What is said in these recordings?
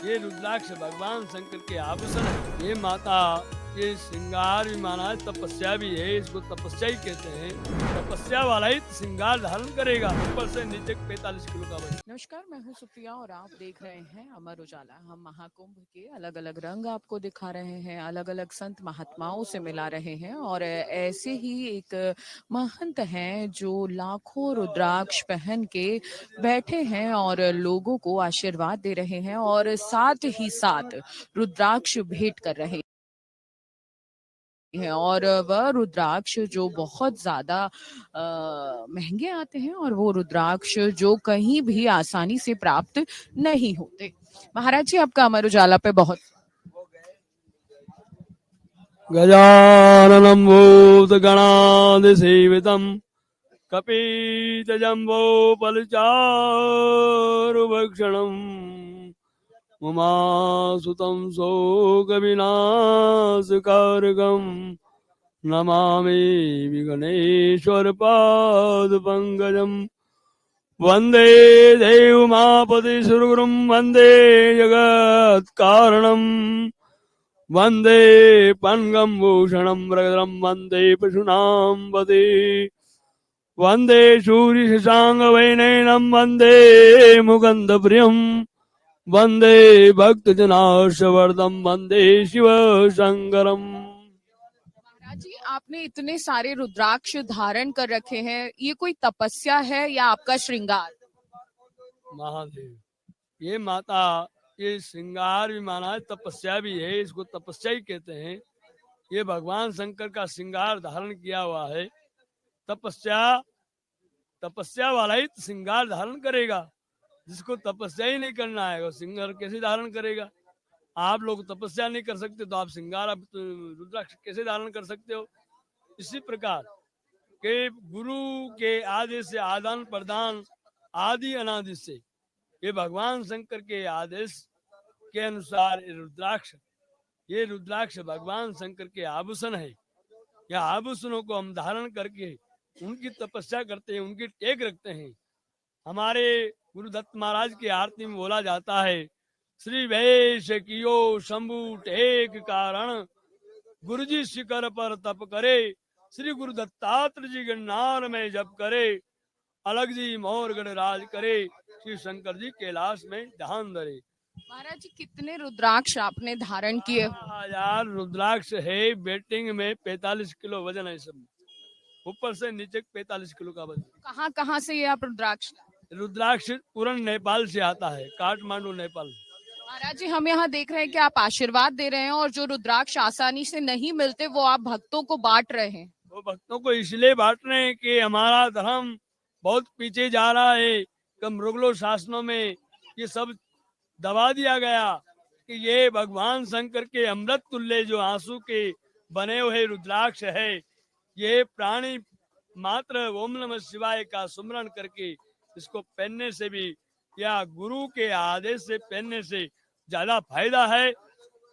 ये रुद्राक्ष भगवान शंकर के आभूषण है। ये माता ये श्रृंगार भी माना है, तपस्या भी है, इसको तपस्या ही कहते हैं। तपस्या वाला ही श्रृंगार धारण करेगा। ऊपर से नीचे 45 किलो का वजन। नमस्कार, मैं हूं सुप्रिया और आप देख रहे हैं अमर उजाला। हम महाकुंभ के अलग अलग रंग आपको दिखा रहे हैं, अलग अलग संत महात्माओं से मिला रहे हैं और ऐसे ही एक महंत हैं जो लाखों रुद्राक्ष पहन के बैठे हैं और लोगों को आशीर्वाद दे रहे हैं और साथ ही साथ रुद्राक्ष भेंट कर रहे हैं। और वह रुद्राक्ष जो बहुत ज्यादा महंगे आते हैं और वो रुद्राक्ष जो कहीं भी आसानी से प्राप्त नहीं होते। महाराज जी, आपका अमर उजाला पे बहुत गजाननं भूतगणाधिसेवितं कपीतजम्बोपलचारुभक्षणम् उमासुतं शोकविनाशकारकम् नमामि विघ्नेश्वरपादपङ्कजम् वन्दे देवमापति सुरगुरुं वन्दे जगत्कारणम् वन्दे पन्गं भूषणं प्रगरं वन्दे पशूनां वदे वन्दे सूर्यशशाङ्गवैनयनं वन्दे मुकुन्दप्रियं वन्दे भक्तजनार्षवर्धं वन्दे शिवशङ्करम्। महाराज जी, आपने इतने सारे रुद्राक्ष धारण कर रखे हैं, ये कोई तपस्या है या आपका श्रृंगार? महादेव ये माता ये श्रृंगार भी माना है, तपस्या भी है, इसको तपस्या ही कहते हैं। ये भगवान शंकर का श्रृंगार धारण किया हुआ है। तपस्या तपस्या वाला ही श्रृंगार धारण करेगा। जिसको तपस्या ही नहीं करना है वो श्रृंगार कैसे धारण करेगा। आप लोग तपस्या नहीं कर सकते तो आप श्रृंगार आप रुद्राक्ष कैसे धारण कर सकते हो। इसी प्रकार के गुरु के आदेश से आदान प्रदान आदि अनादि से ये भगवान शंकर के आदेश के अनुसार ये रुद्राक्ष भगवान शंकर के आभूषण है। यह आभूषणों को हम धारण करके उनकी तपस्या करते हैं, उनकी टेक रखते हैं। हमारे गुरुदत्त महाराज की आरती में बोला जाता है, श्री वैश कियो शंभु टेक कारण गुरु जी शिखर पर तप करे, श्री गुरु दत्तात्र जी गन्नार में जप करे, अलग जी मोर गढ़ राज करे, श्री शंकर जी कैलाश में ध्यान धरे। महाराज जी, कितने रुद्राक्ष आपने धारण किए? 1000 रुद्राक्ष है। बेटिंग में 45 किलो वजन है सब, ऊपर से नीचे 45 किलो का वजन। कहाँ कहाँ से ये आप रुद्राक्ष? रुद्राक्ष पूरन नेपाल से आता है, काठमांडू नेपाल। महाराज जी, हम यहाँ देख रहे हैं कि आप आशीर्वाद दे रहे हैं और जो रुद्राक्ष आसानी से नहीं मिलते वो आप भक्तों को बांट रहे हैं। वो भक्तों को इसलिए बांट रहे हैं कि हमारा धर्म बहुत पीछे जा रहा है। कम मुगलों शासनों में ये सब दबा दिया गया कि ये भगवान शंकर के अमृत तुल्य जो आंसू के बने हुए रुद्राक्ष है, ये प्राणी मात्र ओम नमः शिवाय का सुमरण करके इसको पहनने से भी या गुरु के आदेश से पहनने से ज्यादा फायदा है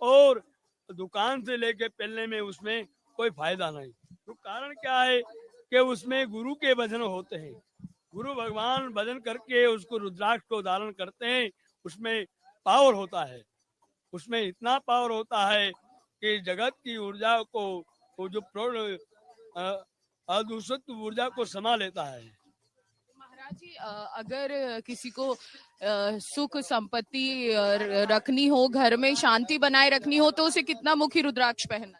और दुकान से लेके पहनने में उसमें कोई फायदा नहीं। तो कारण क्या है कि उसमें गुरु के भजन होते हैं। गुरु भगवान भजन करके उसको रुद्राक्ष को धारण करते हैं। उसमें पावर होता है, उसमें इतना पावर होता है कि जगत की ऊर्जा को वो जो अदूषित ऊर्जा को समा लेता है। महाराज जी, अगर किसी को सुख संपत्ति रखनी हो, घर में शांति बनाए रखनी हो, तो उसे कितना मुखी रुद्राक्ष पहनना?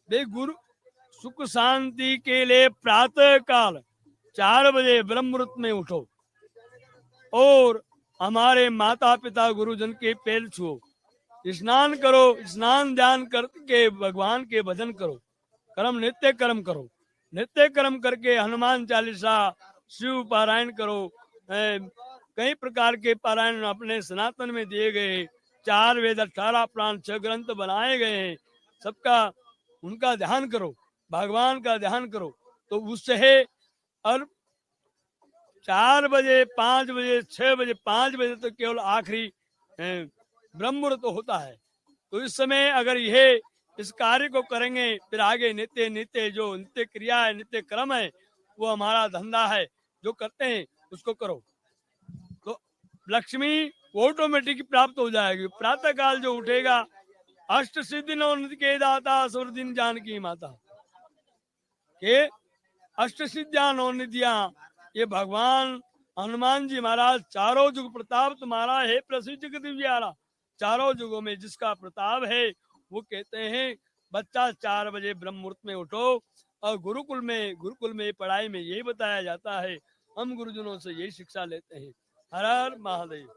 देख गुरु सुख शांति के लिए प्रातः काल 4 बजे ब्रह्म मुहूर्त में उठो और हमारे माता पिता गुरुजन के पैर छुओ, स्नान करो, स्नान ध्यान करके भगवान के भजन करो, नित्य कर्म करो, नित्य कर्म करके हनुमान चालीसा शिव पारायण करो। कई प्रकार के पारायण अपने सनातन में दिए गए, 4 वेद 18 पुराण 6 ग्रंथ बनाए गए हैं। सबका उनका ध्यान करो, भगवान का ध्यान करो, तो उससे और 4 बजे 5 बजे 6 बजे 5 बजे तो केवल आखिरी ब्रह्म मुहूर्त होता है। तो इस समय अगर यह इस कार्य को करेंगे फिर आगे नित्य नित्य जो नित्य क्रिया है, नित्य कर्म है, वो हमारा धंधा है, जो करते हैं उसको करो। तो लक्ष्मी ऑटोमेटिक प्राप्त हो जाएगी। प्रातः काल जो उठेगा, अष्ट सिद्धि नवनिधि के दाता सुरदिन जानकी माता के अष्ट सिद्धियां नवनिधियां, ये भगवान हनुमान जी महाराज चारों युग प्रताप तुम्हारा है, प्रसिद्ध दिव्यारा। चारों युगों में जिसका प्रताप है, वो कहते हैं बच्चा 4 बजे ब्रह्म मुहूर्त में उठो। और गुरुकुल में पढ़ाई में यही बताया जाता है। हम गुरुजनों से यही शिक्षा लेते हैं। हर हर महादेव।